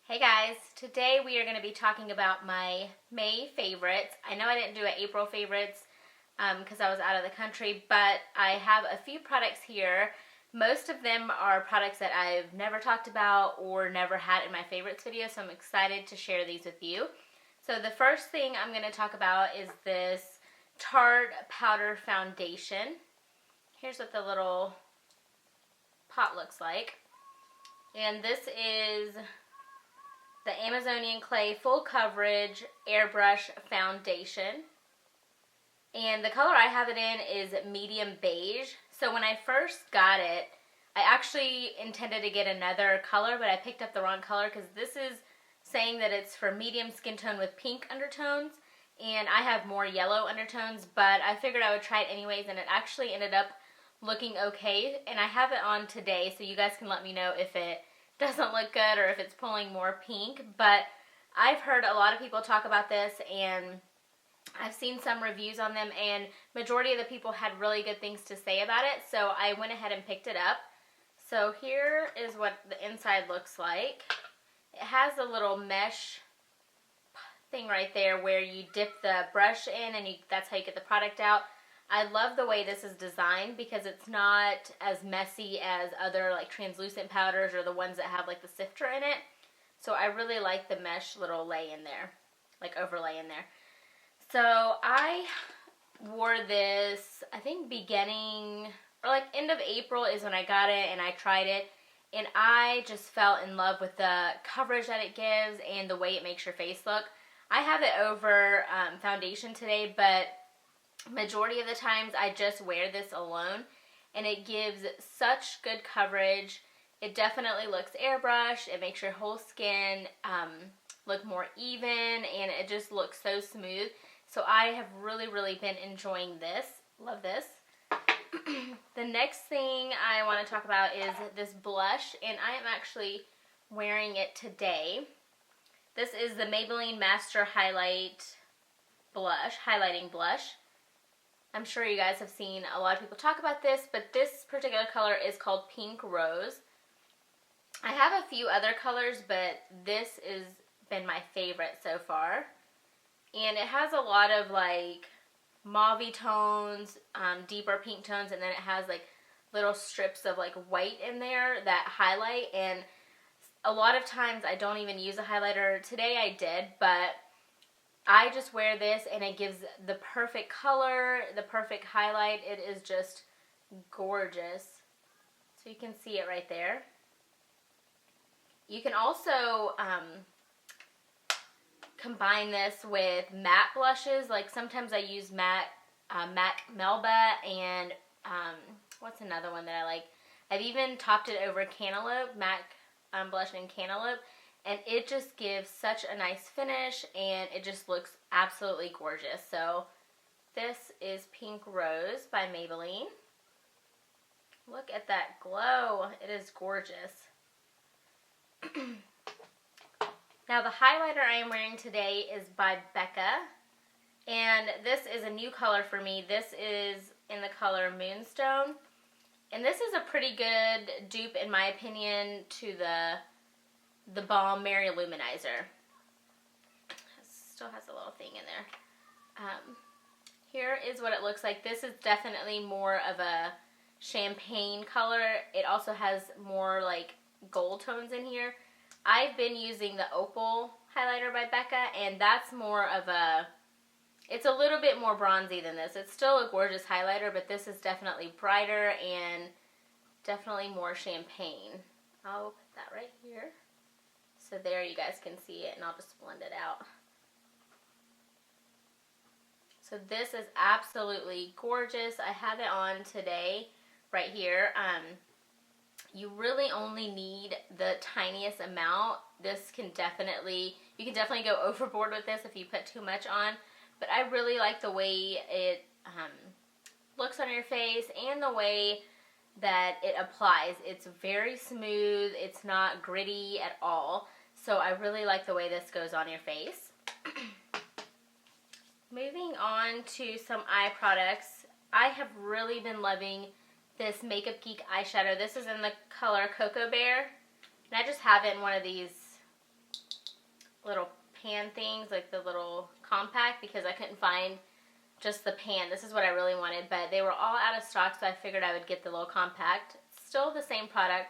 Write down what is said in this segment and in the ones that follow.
Hey guys, today we are going to be talking about my May favorites. I know I didn't do an April favorites because I was out of the country, but I have a few products here. Most of them are products that I've never talked about or never had in my favorites video, so I'm excited to share these with you. So the first thing I'm going to talk about is this Tarte Powder Foundation. Here's what the little pot looks like. And this is the Amazonian Clay Full Coverage Airbrush Foundation. And the color I have it in is medium beige. So when I first got it, I actually intended to get another color, but I picked up the wrong color because this is saying that it's for medium skin tone with pink undertones. And I have more yellow undertones, but I figured I would try it anyways, and it actually ended up looking okay. And I have it on today, so you guys can let me know if it doesn't look good or if it's pulling more pink. But I've heard a lot of people talk about this, and I've seen some reviews on them, and majority of the people had really good things to say about it, so I went ahead and picked it up. So here is what the inside looks like. It has a little mesh thing right there where you dip the brush in, and that's how you get the product out. I love the way this is designed because it's not as messy as other like translucent powders or the ones that have like the sifter in it. So I really like the mesh little lay in there, like overlay in there. So I wore this, I think beginning, or like end of April is when I got it and I tried it. And I just fell in love with the coverage that it gives and the way it makes your face look. I have it over foundation today, but majority of the times I just wear this alone, and it gives such good coverage. It definitely looks airbrush. It makes your whole skin look more even, and it just looks so smooth. So I have really been enjoying this. Love this. The next thing I want to talk about is this blush, and I am actually wearing it today. This is the Maybelline Master Highlighting Blush. I'm sure you guys have seen a lot of people talk about this, but this particular color is called Pink Rose. I have a few other colors, but this has been my favorite so far. And it has a lot of like mauve tones, deeper pink tones, and then it has like little strips of like white in there that highlight. And a lot of times I don't even use a highlighter. Today I did, but I just wear this and it gives the perfect color, the perfect highlight. It is just gorgeous. So you can see it right there. You can also combine this with matte blushes. Like sometimes I use MAC Melba and what's another one that I like? I've even topped it over Cantaloupe, MAC blush in Cantaloupe. And it just gives such a nice finish, and it just looks absolutely gorgeous. So this is Pink Rose by Maybelline. Look at that glow. It is gorgeous. Now the highlighter I am wearing today is by BECCA. And this is a new color for me. This is in the color Moonstone. And this is a pretty good dupe, in my opinion, to the Balm Mary Luminizer. Still has a little thing in there. Here is what it looks like. This is definitely more of a champagne color. It also has more like gold tones in here. I've been using the Opal highlighter by BECCA, and that's more of a, it's a little bit more bronzy than this. It's still a gorgeous highlighter, but this is definitely brighter and definitely more champagne. I'll put that right here. So there you guys can see it, and I'll just blend it out. So this is absolutely gorgeous. I have it on today right here. You really only need the tiniest amount. This can definitely, you can definitely go overboard with this if you put too much on. But I really like the way it looks on your face and the way that it applies. It's very smooth. It's not gritty at all. So I really like the way this goes on your face. Moving on to some eye products. I have really been loving this Makeup Geek eyeshadow. This is in the color Cocoa Bear. And I just have it in one of these little pan things, like the little compact, because I couldn't find just the pan. This is what I really wanted, but they were all out of stock, so I figured I would get the little compact. Still the same product.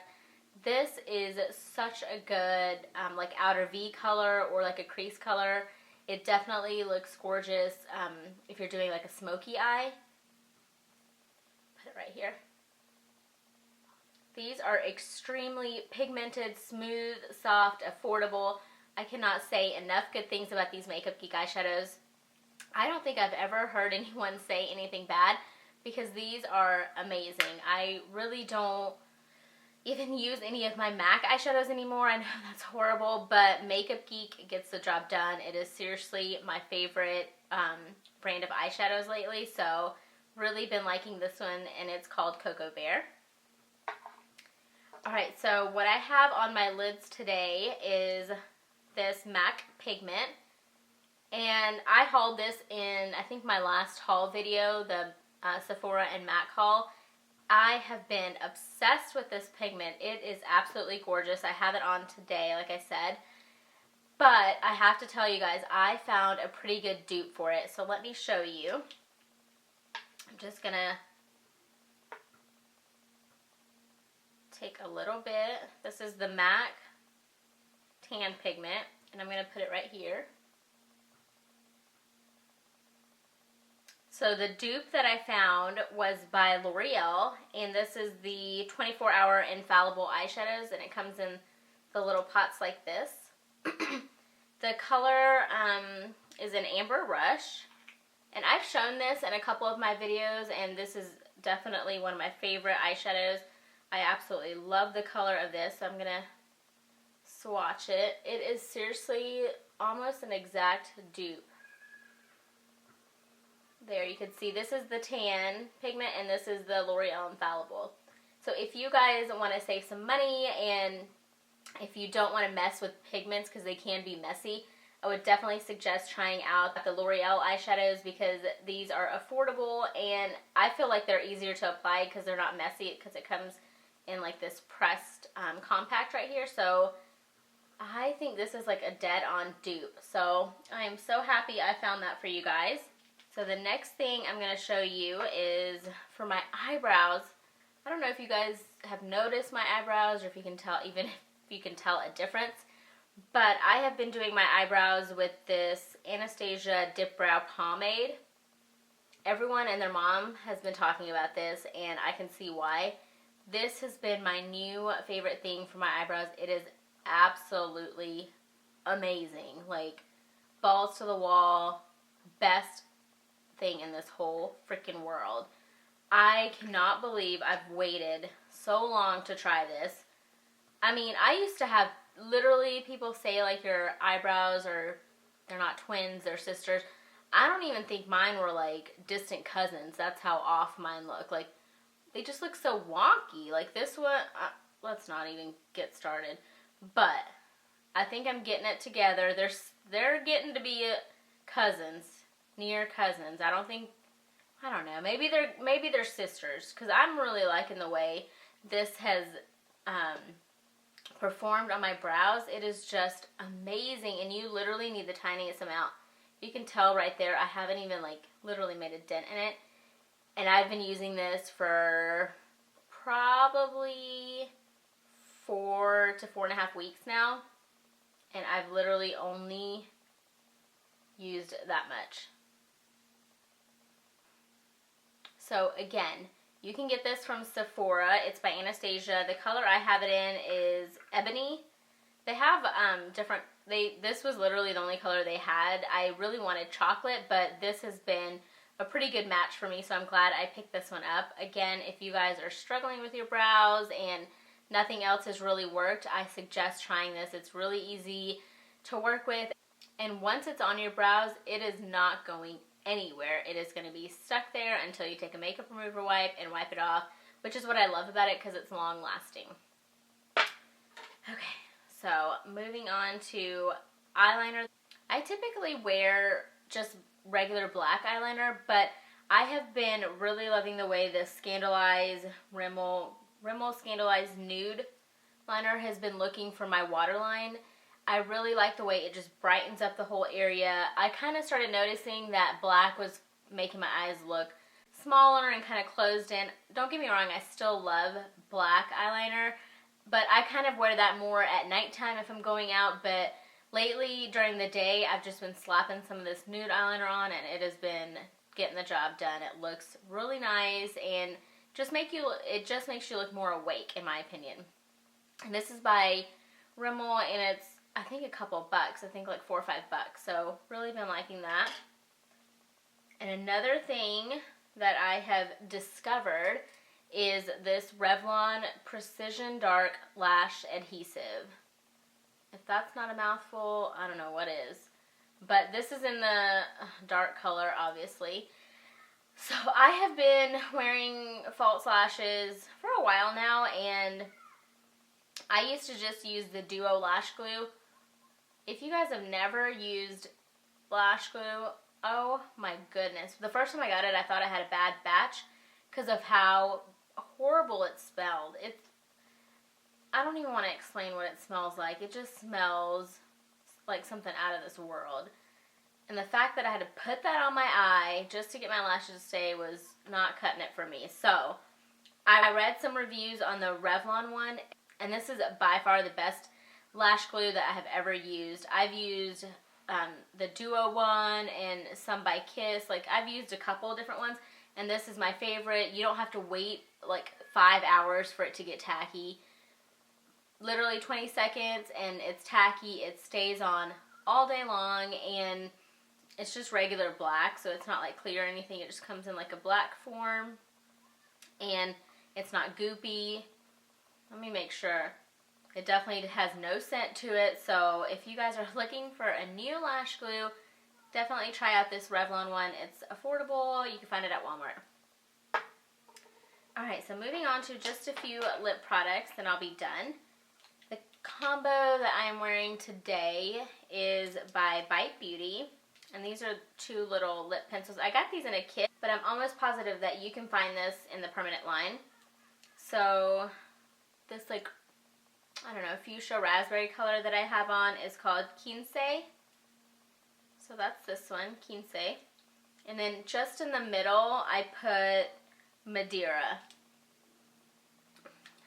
This is such a good like outer V color or like a crease color. It definitely looks gorgeous if you're doing like a smoky eye. Put it right here. These are extremely pigmented, smooth, soft, affordable. I cannot say enough good things about these Makeup Geek eyeshadows. I don't think I've ever heard anyone say anything bad because these are amazing. I really don't even use any of my MAC eyeshadows anymore. I know that's horrible, but Makeup Geek gets the job done. It is seriously my favorite brand of eyeshadows lately, so really been liking this one, and it's called Cocoa Bear. Alright, so what I have on my lids today is this MAC Pigment, and I hauled this in, I think, my last haul video, the Sephora and MAC haul. I have been obsessed with this pigment. It is absolutely gorgeous. I have it on today, like I said. But I have to tell you guys, I found a pretty good dupe for it. So let me show you. I'm just going to take a little bit. This is the MAC Tan Pigment, and I'm going to put it right here. So the dupe that I found was by Loreal, and this is the 24-hour infallible eyeshadows, and it comes in the little pots like this. The color is an Amber Rush, and I've shown this in a couple of my videos, and this is definitely one of my favorite eyeshadows. I absolutely love the color of this, so I'm going to swatch it. It is seriously almost an exact dupe. There, you can see this is the Tan Pigment and this is the L'Oreal Infallible. So if you guys want to save some money and if you don't want to mess with pigments because they can be messy, I would definitely suggest trying out the L'Oreal eyeshadows because these are affordable and I feel like they're easier to apply because they're not messy because it comes in like this pressed compact right here. So I think this is like a dead-on dupe. So I am so happy I found that for you guys. So the next thing I'm going to show you is for my eyebrows. I don't know if you guys have noticed my eyebrows or if you can tell, even if you can tell a difference. But I have been doing my eyebrows with this Anastasia DipBrow pomade. Everyone and their mom has been talking about this and I can see why. This has been my new favorite thing for my eyebrows. It is absolutely amazing. Like, balls to the wall, best thing in this whole freaking world. I cannot believe I've waited so long to try this. I mean, I used to have literally people say like your eyebrows are, they're not twins, they're sisters. I don't even think mine were like distant cousins. That's how off mine look. Like, they just look so wonky. Like this one, let's not even get started. But I think I'm getting it together. They're getting to be cousins. Near cousins. I don't know. Maybe they're sisters because I'm really liking the way this has performed on my brows. It is just amazing, and you literally need the tiniest amount. You can tell right there. I haven't even like literally made a dent in it, and I've been using this for probably 4 to 4.5 weeks now, and I've literally only used that much. So again, you can get this from Sephora. It's by Anastasia. The color I have it in is Ebony. They have this was literally the only color they had. I really wanted chocolate, but this has been a pretty good match for me, so I'm glad I picked this one up. Again, if you guys are struggling with your brows and nothing else has really worked, I suggest trying this. It's really easy to work with, and once it's on your brows, it is not going anywhere. It is going to be stuck there until you take a makeup remover wipe and wipe it off, which is what I love about it because it's long lasting. Okay, so moving on to eyeliner. I typically wear just regular black eyeliner, but I have been really loving the way this Scandeleyes Rimmel Scandeleyes Nude liner has been looking for my waterline. I really like the way it just brightens up the whole area. I kind of started noticing that black was making my eyes look smaller and kind of closed in. Don't get me wrong, I still love black eyeliner, but I kind of wear that more at nighttime if I'm going out. But lately during the day, I've just been slapping some of this nude eyeliner on, and it has been getting the job done. It looks really nice, and it just makes you look more awake, in my opinion. And this is by Rimmel, and it's, I think, a couple bucks. I think like $4 or $5. So really been liking that. And another thing that I have discovered is this Revlon Precision Dark Lash Adhesive. If that's not a mouthful, I don't know what is. But this is in the dark color, obviously. So I have been wearing false lashes for a while now, and I used to just use the Duo Lash Glue. If you guys have never used lash glue, oh my goodness. The first time I got it, I thought I had a bad batch because of how horrible it smelled. I don't even want to explain what it smells like. It just smells like something out of this world. And the fact that I had to put that on my eye just to get my lashes to stay was not cutting it for me. So I read some reviews on the Revlon one, and this is by far the best lash glue that I have ever used. I've used the Duo one and some by Kiss. Like, I've used a couple different ones, and this is my favorite. You don't have to wait like 5 hours for it to get tacky. Literally 20 seconds and it's tacky. It stays on all day long, and it's just regular black, so it's not like clear or anything. It just comes in like a black form, and it's not goopy. Let me make sure. It definitely has no scent to it, so if you guys are looking for a new lash glue, definitely try out this Revlon one. It's affordable. You can find it at Walmart. Alright, so moving on to just a few lip products, then I'll be done. The combo that I am wearing today is by Bite Beauty, and these are 2 little lip pencils. I got these in a kit, but I'm almost positive that you can find this in the permanent line. So this, like, I don't know, fuchsia raspberry color that I have on is called Quince. So that's this one, Quince. And then just in the middle, I put Madeira.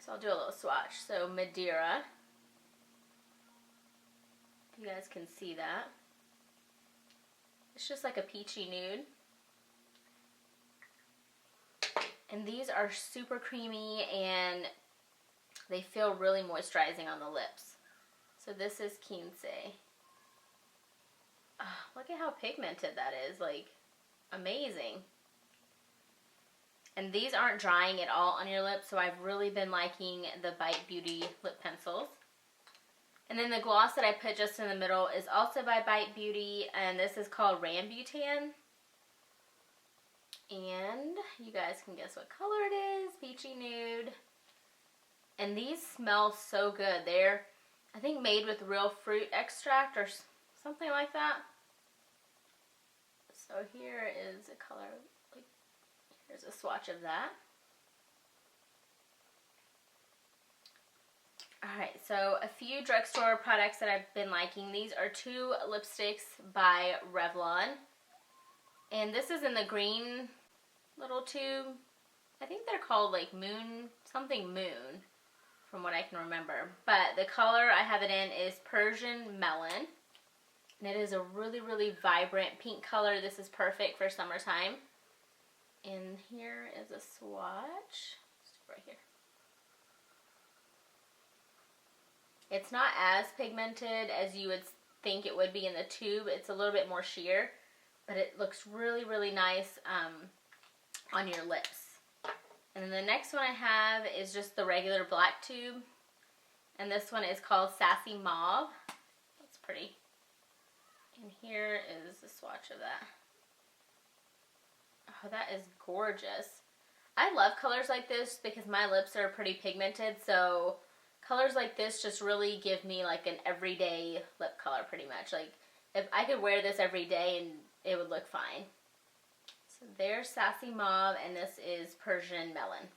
So I'll do a little swatch. So Madeira. If you guys can see that. It's just like a peachy nude. And these are super creamy, and they feel really moisturizing on the lips. So this is Quince. Oh, look at how pigmented that is. Like, amazing. And these aren't drying at all on your lips, so I've really been liking the Bite Beauty lip pencils. And then the gloss that I put just in the middle is also by Bite Beauty, and this is called Rambutan. And you guys can guess what color it is. Peachy nude. And these smell so good. They're, I think, made with real fruit extract or something like that. So here is a color, like, here's a swatch of that. Alright, so a few drugstore products that I've been liking. These are 2 lipsticks by Revlon. And this is in the green little tube. I think they're called like something moon, from what I can remember. But the color I have it in is Persian Melon. And it is a really, really vibrant pink color. This is perfect for summertime. And here is a swatch. Right here. It's not as pigmented as you would think it would be in the tube. It's a little bit more sheer, but it looks really, really nice on your lips. And then the next one I have is just the regular black tube. And this one is called Sassy Mauve. That's pretty. And here is the swatch of that. Oh, that is gorgeous. I love colors like this because my lips are pretty pigmented, so colors like this just really give me like an everyday lip color pretty much. Like, if I could wear this every day and it would look fine. So there's Sassy Mauve, and this is Persian Melon.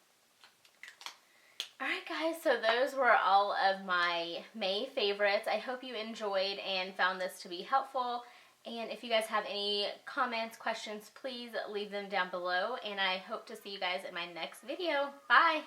Alright guys, so those were all of my May favorites. I hope you enjoyed and found this to be helpful. And if you guys have any comments, questions, please leave them down below. And I hope to see you guys in my next video. Bye!